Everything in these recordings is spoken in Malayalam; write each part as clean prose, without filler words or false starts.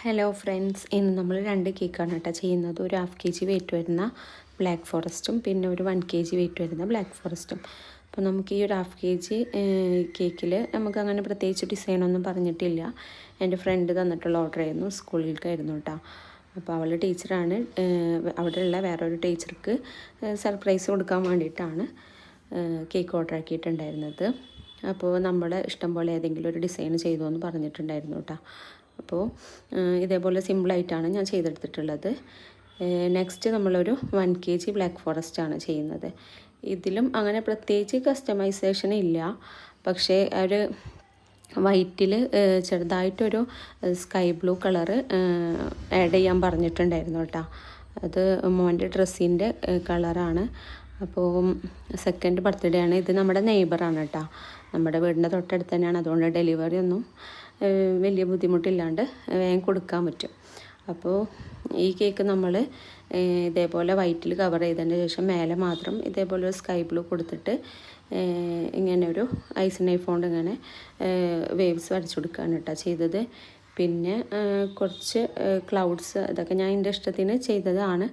ഹലോ ഫ്രണ്ട്സ്, ഇന്ന് നമ്മൾ 2 കേക്കാണ് കേട്ടോ ചെയ്യുന്നത്. ഒരു 1/2 kg വെയിറ്റ് വരുന്ന ബ്ലാക്ക് ഫോറസ്റ്റും പിന്നെ ഒരു 1 kg വെയിറ്റ് വരുന്ന ബ്ലാക്ക് ഫോറസ്റ്റും. അപ്പോൾ നമുക്ക് ഈ ഒരു 1/2 kg കേക്കിൽ നമുക്ക് അങ്ങനെ പ്രത്യേകിച്ച് ഡിസൈനൊന്നും പറഞ്ഞിട്ടില്ല. എൻ്റെ ഫ്രണ്ട് തന്നിട്ടുള്ള ഓർഡർ ആയിരുന്നു, സ്കൂളിലേക്കായിരുന്നു കേട്ടോ. അപ്പോൾ അവൾ ടീച്ചറാണ്. അവിടെയുള്ള വേറൊരു ടീച്ചർക്ക് സർപ്രൈസ് കൊടുക്കാൻ വേണ്ടിയിട്ടാണ് കേക്ക് ഓർഡർ ആക്കിയിട്ടുണ്ടായിരുന്നത്. അപ്പോൾ നമ്മൾ ഇഷ്ടം പോലെ ഏതെങ്കിലും ഒരു ഡിസൈൻ ചെയ്തു എന്ന് പറഞ്ഞിട്ടുണ്ടായിരുന്നു കേട്ടോ. അപ്പോൾ ഇതേപോലെ സിമ്പിളായിട്ടാണ് ഞാൻ ചെയ്തെടുത്തിട്ടുള്ളത്. നെക്സ്റ്റ് നമ്മളൊരു 1 kg ബ്ലാക്ക് ഫോറസ്റ്റ് ആണ് ചെയ്യുന്നത്. ഇതിലും അങ്ങനെ പ്രത്യേകിച്ച് കസ്റ്റമൈസേഷൻ ഇല്ല, പക്ഷേ ഒരു വൈറ്റിൽ ചെറുതായിട്ടൊരു സ്കൈ ബ്ലൂ കളറ് ആഡ് ചെയ്യാൻ പറഞ്ഞിട്ടുണ്ടായിരുന്നു കേട്ടോ. അത് മോൻ്റെ ഡ്രസ്സിൻ്റെ കളറാണ്. അപ്പോൾ സെക്കൻഡ് ബർത്ത്ഡേ ആണ്. ഇത് നമ്മുടെ നെയ്ബറാണ് കേട്ടോ, നമ്മുടെ വീടിൻ്റെ തൊട്ടടുത്ത് തന്നെയാണ്. അതുകൊണ്ട് ഡെലിവറി ഒന്നും വലിയ ബുദ്ധിമുട്ടില്ലാണ്ട് വേഗം കൊടുക്കാൻ പറ്റും. അപ്പോൾ ഈ കേക്ക് നമ്മൾ ഇതേപോലെ വൈറ്റിൽ കവർ ചെയ്തതിന് ശേഷം മേലെ മാത്രം ഇതേപോലെ ഒരു സ്കൈ ബ്ലൂ കൊടുത്തിട്ട് ഇങ്ങനെ ഒരു ഐസ് നൈഫ് കൊണ്ട് ഇങ്ങനെ വേവ്സ് വരച്ചു കൊടുക്കുകയാണ് കേട്ടോ ചെയ്തത്. പിന്നെ കുറച്ച് ക്ലൗഡ്സ്, ഇതൊക്കെ ഞാൻ എൻ്റെ ഇഷ്ടത്തിന് ചെയ്തതാണ്.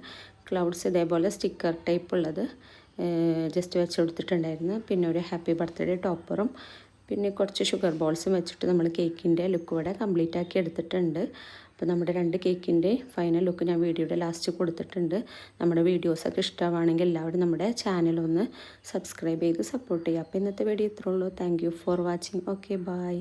ക്ലൗഡ്സ് ഇതേപോലെ സ്റ്റിക്കർ ടൈപ്പ് ഉള്ളത് ജസ്റ്റ് വെച്ച് കൊടുത്തിട്ടുണ്ടായിരുന്നു. പിന്നെ ഒരു ഹാപ്പി ബർത്ത്ഡേ ടോപ്പറും പിന്നെ കുറച്ച് ഷുഗർ ബോൾസും വെച്ചിട്ട് നമ്മൾ കേക്കിൻ്റെ ലുക്ക് ഇവിടെ കംപ്ലീറ്റ് ആക്കി എടുത്തിട്ടുണ്ട്. അപ്പോൾ നമ്മുടെ 2 കേക്കിൻ്റെ ഫൈനൽ ലുക്ക് ഞാൻ വീഡിയോയുടെ ലാസ്റ്റ് കൊടുത്തിട്ടുണ്ട്. നമ്മുടെ വീഡിയോസൊക്കെ ഇഷ്ടമാണെങ്കിൽ എല്ലാവരും നമ്മുടെ ചാനലൊന്ന് സബ്സ്ക്രൈബ് ചെയ്ത് സപ്പോർട്ട് ചെയ്യുക. അപ്പോൾ ഇന്നത്തെ വീഡിയോ ഇത്രേ ഉള്ളൂ. Thank you for watching. Okay, by.